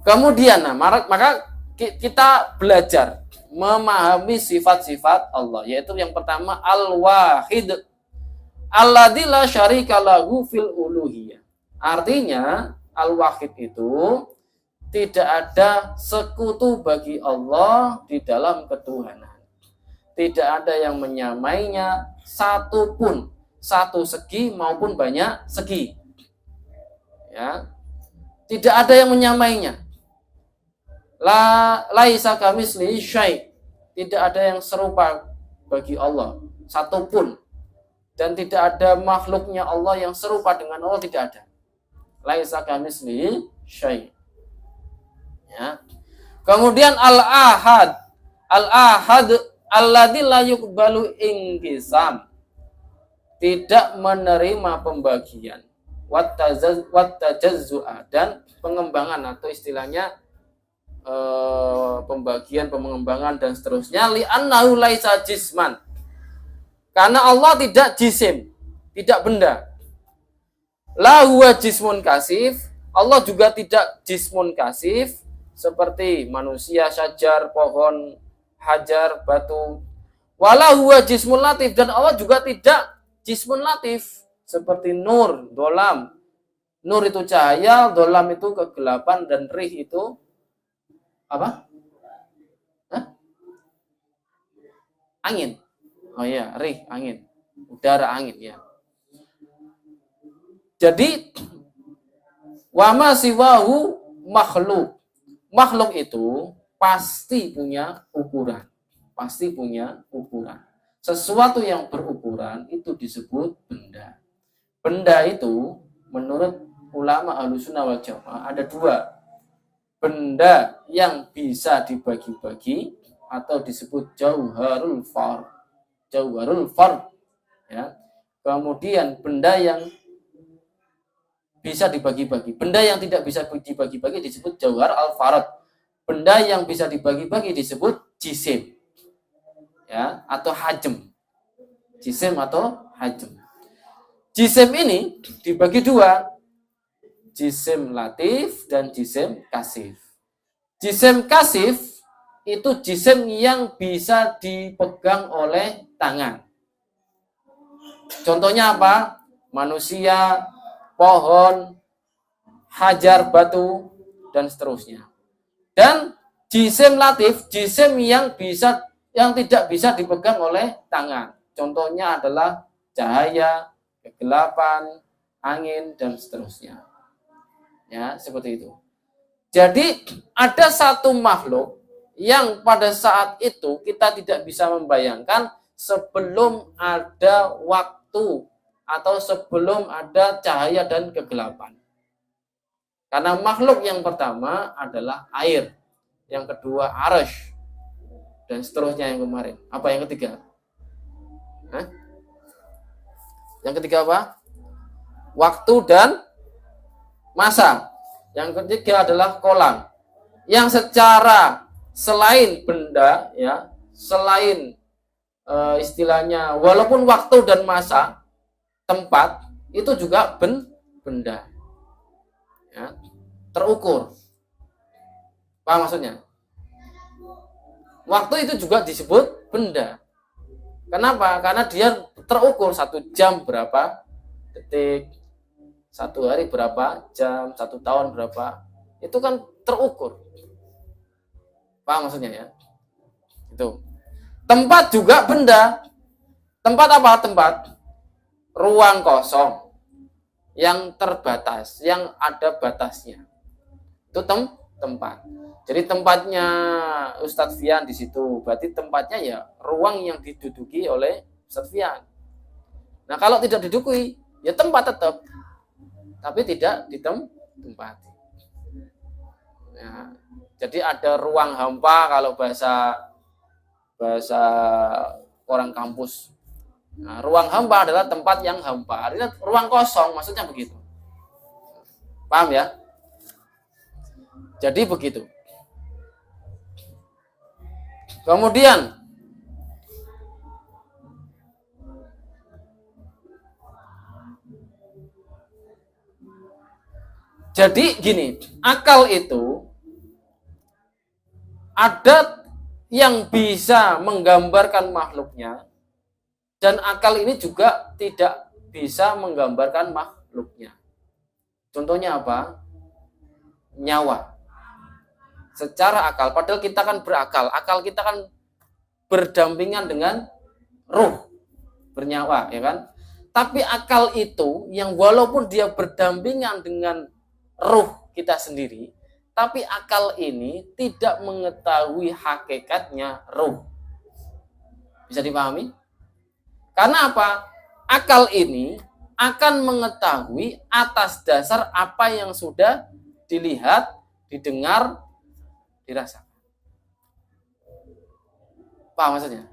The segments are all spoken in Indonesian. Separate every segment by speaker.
Speaker 1: Kemudian maka kita belajar memahami sifat-sifat Allah, yaitu yang pertama al-wahid alladzi la syarika lahu fil uluhiyah. Artinya al-wahid itu tidak ada sekutu bagi Allah di dalam ketuhanan. Tidak ada yang menyamainya satupun, satu segi maupun banyak segi. Ya. Tidak ada yang menyamainya. Laisa kamitslihi syai'. Tidak ada yang serupa bagi Allah satupun. Dan tidak ada makhluknya Allah yang serupa dengan Allah, tidak ada. Laisa kamitslihi syai'. Ya. Kemudian al-ahad. Al-ahad alladzi la yuqbalu inqisam. Tidak menerima pembagian. Wat tajazzu'a, dan pengembangan atau istilahnya pembagian, pengembangan dan seterusnya. Li'annahu laisa jisman. Karena Allah tidak jisim, tidak benda. La huwa jismun kasif. Allah juga tidak jismun kasif seperti manusia, syajar, pohon, hajar, batu. Wala huwa jismun latif, dan Allah juga tidak jismun latif seperti nur, dolam. Nur itu cahaya, dolam itu kegelapan, dan rih itu apa? Angin. Oh iya, rih, angin. Udara, angin, ya. Jadi wa ma siwahu makhluk. Makhluk itu pasti punya ukuran. Pasti punya ukuran. Sesuatu yang berukuran itu disebut benda. Benda itu menurut ulama Ahlussunnah wal Jamaah ada dua. Benda yang bisa dibagi-bagi atau disebut jauharul fard. Jauharul fard, ya. Kemudian benda yang bisa dibagi-bagi. Benda yang tidak bisa dibagi-bagi disebut jauhar al-fard. Benda yang bisa dibagi-bagi disebut jisim. Ya, atau hajem. Jisim atau hajem. Jisim ini dibagi dua. Jisim latif dan jisim kasif. Jisim kasif itu jisim yang bisa dipegang oleh tangan. Contohnya apa? Manusia, pohon, hajar, batu, dan seterusnya. Dan jisim latif, jisim yang tidak bisa dipegang oleh tangan. Contohnya adalah cahaya, kegelapan, angin, dan seterusnya. Ya, seperti itu. Jadi ada satu makhluk yang pada saat itu kita tidak bisa membayangkan sebelum ada waktu atau sebelum ada cahaya dan kegelapan. Karena makhluk yang pertama adalah air, yang kedua arasy, dan seterusnya yang kemarin. Apa yang ketiga? Hah? Yang ketiga apa? Waktu dan masa. Yang ketiga adalah kolam. Yang secara selain benda, ya, selain istilahnya, walaupun waktu dan masa, tempat itu juga benda, ya, terukur. Apa maksudnya? Waktu itu juga disebut benda. Kenapa? Karena dia terukur, 1 jam berapa detik, 1 hari berapa jam, 1 tahun berapa. Itu kan terukur. Paham maksudnya, ya? Itu. Tempat juga benda. Tempat apa? Tempat ruang kosong yang terbatas, yang ada batasnya. Itu tempat. Jadi tempatnya Ustadz Fian di situ, berarti tempatnya ya ruang yang diduduki oleh Ustadz Fian. Nah, kalau tidak diduduki, ya tempat tetap, tapi tidak ditempati. Ya, jadi ada ruang hampa kalau bahasa orang kampus. Nah, ruang hampa adalah tempat yang hampa, artinya ruang kosong, maksudnya begitu. Paham ya? Jadi begitu. Kemudian jadi gini, akal itu Ada yang bisa menggambarkan makhluknya, dan akal ini juga tidak bisa menggambarkan makhluknya. Contohnya apa? Nyawa. Secara akal, padahal kita kan berakal. Akal kita kan berdampingan dengan ruh, bernyawa, ya kan? Tapi akal itu yang walaupun dia berdampingan dengan ruh kita sendiri, tapi akal ini tidak mengetahui hakikatnya ruh. Bisa dipahami? Karena apa? Akal ini akan mengetahui atas dasar apa yang sudah dilihat, didengar, dirasakan. Paham maksudnya?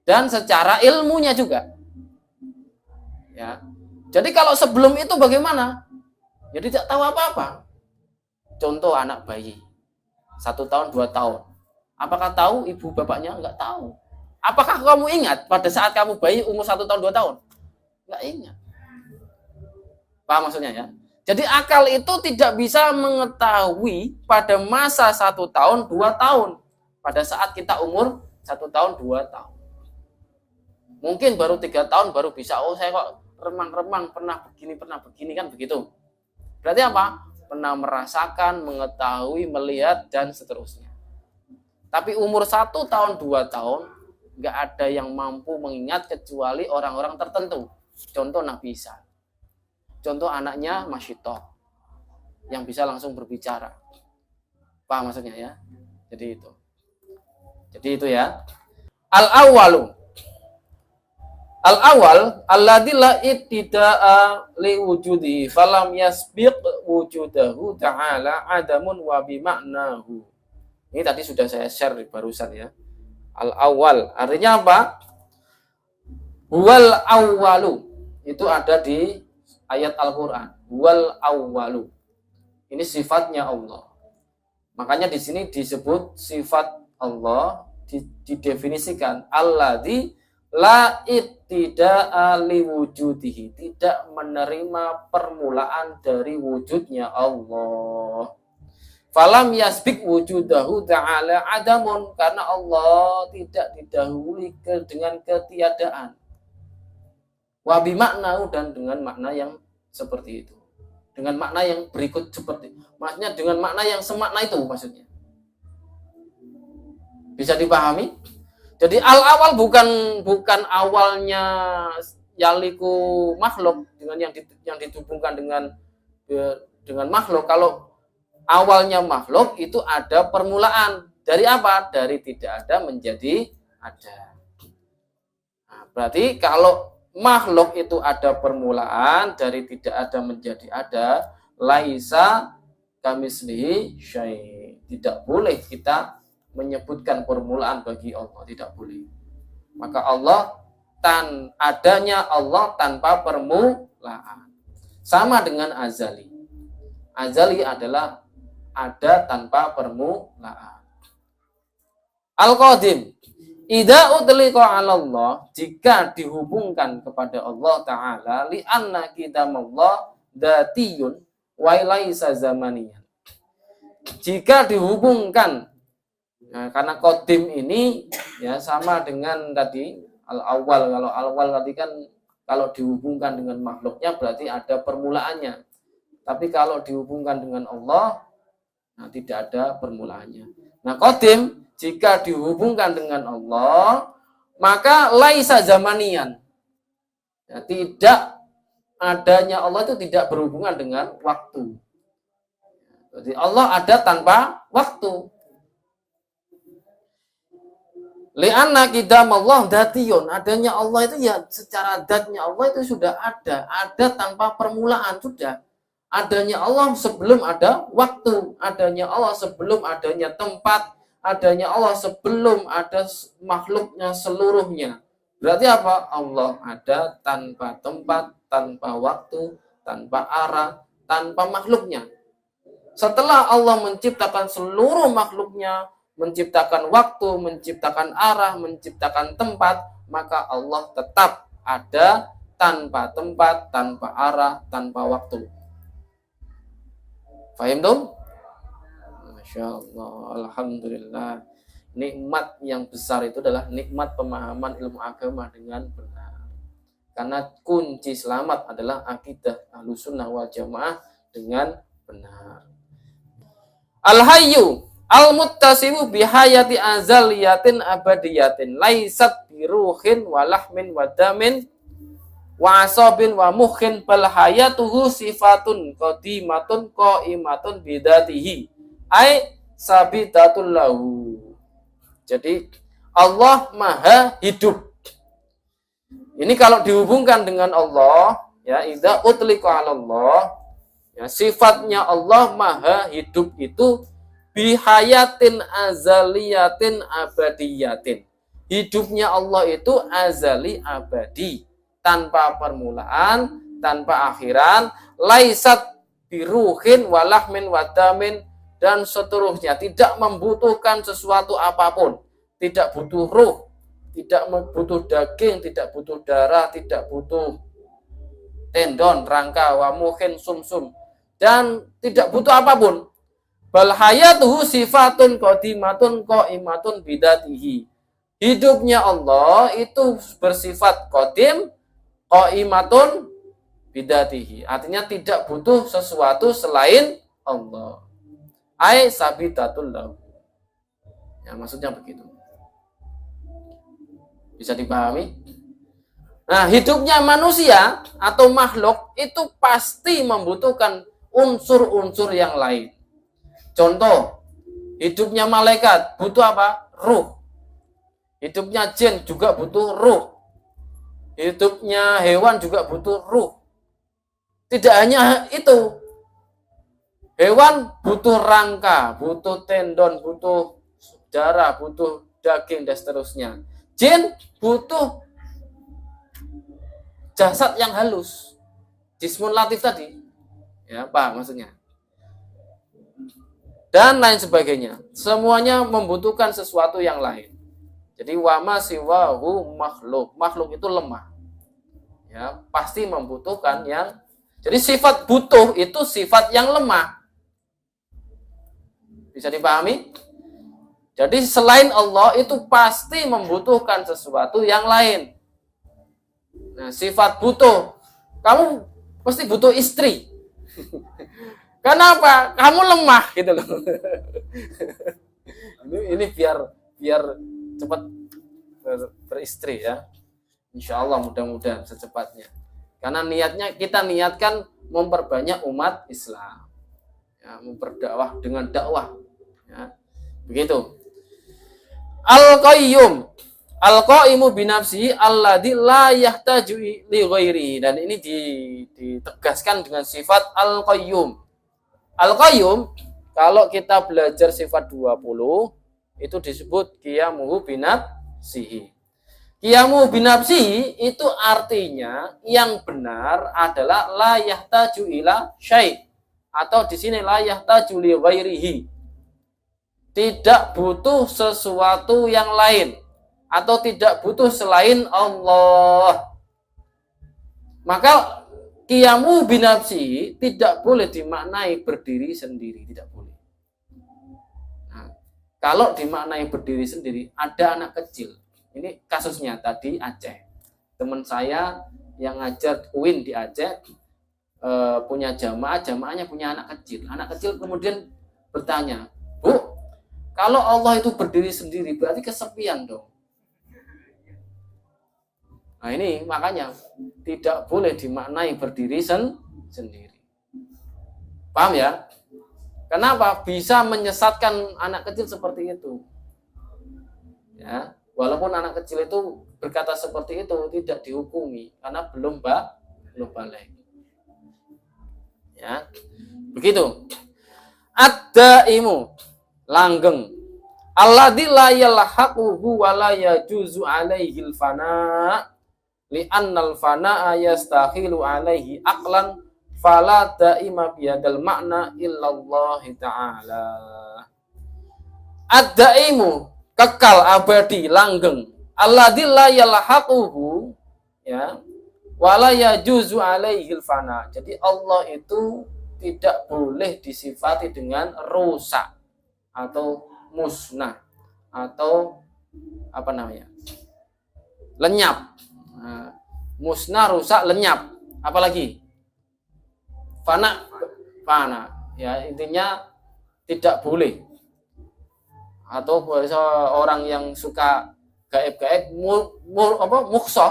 Speaker 1: Dan secara ilmunya juga. Ya. Jadi kalau sebelum itu bagaimana? Jadi tidak tahu apa-apa. Contoh anak bayi 1 tahun 2 tahun. Apakah tahu ibu bapaknya? Enggak tahu. Apakah kamu ingat pada saat kamu bayi umur 1 tahun 2 tahun? Enggak ingat. Paham maksudnya ya? Jadi akal itu tidak bisa mengetahui pada masa 1 tahun 2 tahun. Pada saat kita umur 1 tahun 2 tahun. Mungkin baru 3 tahun baru bisa. Oh, saya kok remang-remang pernah begini kan begitu. Berarti apa? Pernah merasakan, mengetahui, melihat, dan seterusnya. Tapi umur 1 tahun 2 tahun nggak ada yang mampu mengingat kecuali orang-orang tertentu. Contoh Nabi Isa. Contoh anaknya Masyitoh yang bisa langsung berbicara. Paham maksudnya ya? Jadi itu ya. Al-awwal alladzi la ibtida'a li wujudi falam yasbiq wujudahu ta'ala adamun wa bi ma'nahu. Ini tadi sudah saya share barusan ya. Al-awwal artinya apa? Wal awwalu. Itu ada di ayat Al-Qur'an. Wal awwalu. Ini sifatnya Allah. Makanya di sini disebut sifat Allah didefinisikan alladzi la ibtida'a li wujudihi, tidak menerima permulaan dari wujudnya Allah. Falam yasbik wujudahu ta'ala adamun, karena Allah tidak didahului dengan ketiadaan. Wa bi maknahu, dan dengan makna yang seperti itu. Dengan makna yang berikut seperti, maksudnya dengan makna yang semakna itu maksudnya. Bisa dipahami? Jadi al-awal bukan awalnya yaliku makhluk dengan yang dihubungkan dengan makhluk. Kalau awalnya makhluk itu ada permulaan. Dari apa? Dari tidak ada menjadi ada. Nah, berarti kalau makhluk itu ada permulaan, dari tidak ada menjadi ada, laisa kamislihi syai'. Tidak boleh kita menyebutkan permulaan bagi Allah, tidak boleh. Maka adanya Allah tanpa permulaan. Sama dengan azali. Azali adalah ada tanpa permulaan. Al-Qadim. Idza utliqa 'ala Allah, jika dihubungkan kepada Allah Ta'ala, li'anna kidamallah dzatiyun wa laisa zamaniyan. Jika dihubungkan, nah, karena qadim ini ya sama dengan tadi al-awwal. Kalau al-awwal tadi kan kalau dihubungkan dengan makhluknya berarti ada permulaannya. Tapi kalau dihubungkan dengan Allah, nah tidak ada permulaannya. Nah, qadim jika dihubungkan dengan Allah, maka laisa zamanian. Ya, tidak adanya Allah itu tidak berhubungan dengan waktu. Jadi Allah ada tanpa waktu. Li'anna qidamallah dzatiyun, adanya Allah itu ya secara dzatnya Allah itu sudah ada tanpa permulaan sudah. Adanya Allah sebelum ada waktu, adanya Allah sebelum adanya tempat, adanya Allah sebelum ada makhluknya seluruhnya. Berarti apa? Allah ada tanpa tempat, tanpa waktu, tanpa arah, tanpa makhluknya. Setelah Allah menciptakan seluruh makhluknya, menciptakan waktu, menciptakan arah, menciptakan tempat, maka Allah tetap ada tanpa tempat, tanpa arah, tanpa waktu. Fahim tuh? Masya Allah, alhamdulillah. Nikmat yang besar itu adalah nikmat pemahaman ilmu agama dengan benar. Karena kunci selamat adalah akidah Ahlussunnah wal Jamaah dengan benar. Al-hayyu al-muttasimu bihayati azaliyatin abadiyatin laisat biruhin walahmin wadamin wa asabin wa mukhin bal hayatuhu sifatun qadimatun qaimatun bidatihi ai sabitatul lahu. Jadi Allah maha hidup. Ini kalau dihubungkan dengan Allah, ya, idza utliqa 'ala Allah, ya, sifatnya Allah maha hidup itu bihayatin azaliyatin abadiyatin. Hidupnya Allah itu azali abadi, tanpa permulaan, tanpa akhiran, laisat biruhin walahmin wadamin, dan seterusnya, tidak membutuhkan sesuatu apapun, tidak butuh ruh, tidak butuh daging, tidak butuh darah, tidak butuh tendon, rangka, wa mukhin, sumsum, dan tidak butuh apapun. Bal hayatuhu sifatun qadimatun qaimatun bidatihi. Hidupnya Allah itu bersifat qadim, qaimatun bidatihi. Artinya tidak butuh sesuatu selain Allah. Ai sabitatul lahu. Ya, maksudnya begitu. Bisa dipahami? Nah, hidupnya manusia atau makhluk itu pasti membutuhkan unsur-unsur yang lain. Contoh, hidupnya malaikat butuh apa? Ruh. Hidupnya jin juga butuh ruh. Hidupnya hewan juga butuh ruh. Tidak hanya itu. Hewan butuh rangka, butuh tendon, butuh darah, butuh daging, dan seterusnya. Jin butuh jasad yang halus. Jismun latif tadi. Ya, paham maksudnya? Dan lain sebagainya. Semuanya membutuhkan sesuatu yang lain. Jadi wama siwahu makhluk. Makhluk itu lemah. Ya, pasti membutuhkan yang. Jadi sifat butuh itu sifat yang lemah. Bisa dipahami? Jadi selain Allah itu pasti membutuhkan sesuatu yang lain. Nah, sifat butuh. Kamu pasti butuh istri. Kenapa? Kamu lemah gitu loh. Ini biar cepat beristri ya. Insya Allah mudah-mudahan secepatnya. Karena kita niatkan memperbanyak umat Islam. Ya, memperdakwah dengan dakwah. Ya, begitu. Al-Qayyum, Al-Qaimu binafsi alladzi la yahtaju li ghairihi. Dan ini ditegaskan dengan sifat Al-Qayyum. Al-Qayyum, kalau kita belajar sifat 20, itu disebut qiyamuhu binafsihi. Qiyamuhu binafsihi itu artinya yang benar adalah la yahtaju ila syai', atau di sini la yahtaju li ghairihi. Tidak butuh sesuatu yang lain, atau tidak butuh selain Allah. Maka qiyamu binafsi tidak boleh dimaknai berdiri sendiri, tidak boleh. Nah, kalau dimaknai berdiri sendiri, ada anak kecil. Ini kasusnya tadi Aceh. Teman saya yang ngajar UIN di Aceh punya jamaahnya punya anak kecil. Anak kecil kemudian bertanya, "Bu, kalau Allah itu berdiri sendiri, berarti kesepian dong." Nah ini makanya tidak boleh dimaknai berdiri sendiri. Paham ya? Kenapa? Bisa menyesatkan anak kecil seperti itu. Ya, walaupun anak kecil itu berkata seperti itu tidak dihukumi karena belum balik. Ya, begitu. Ad-daimu, langgeng. Alladzi la yalhaquhu wa la yajuzu alaihi al-fana li'annal fana'a yastahilu alaihi aqlan fala daima biyadal makna illallah ta'ala. Ad-daimu, kekal, abadi, langgeng. Alladzi la yalhaquhu, ya, wala yajuzu alaihi al-fana. Jadi Allah itu tidak boleh disifati dengan rusak. atau musnah atau apa namanya, lenyap. Nah, musnah, rusak, lenyap, apalagi fana, ya intinya tidak boleh. Atau orang yang suka gaib-gaib, muksa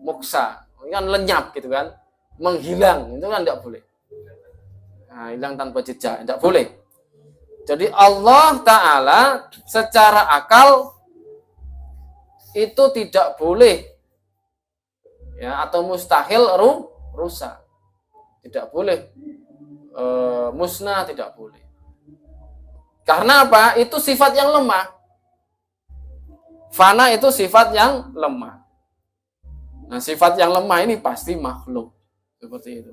Speaker 1: muksa kan lenyap gitu kan, menghilang, itu kan tidak boleh. Nah, hilang tanpa jejak, tidak boleh. Jadi Allah Ta'ala secara akal itu tidak boleh, ya, atau mustahil rusak, tidak boleh, musnah tidak boleh. Karena apa? Itu sifat yang lemah. Fana itu sifat yang lemah. Nah, sifat yang lemah ini pasti makhluk. Seperti itu.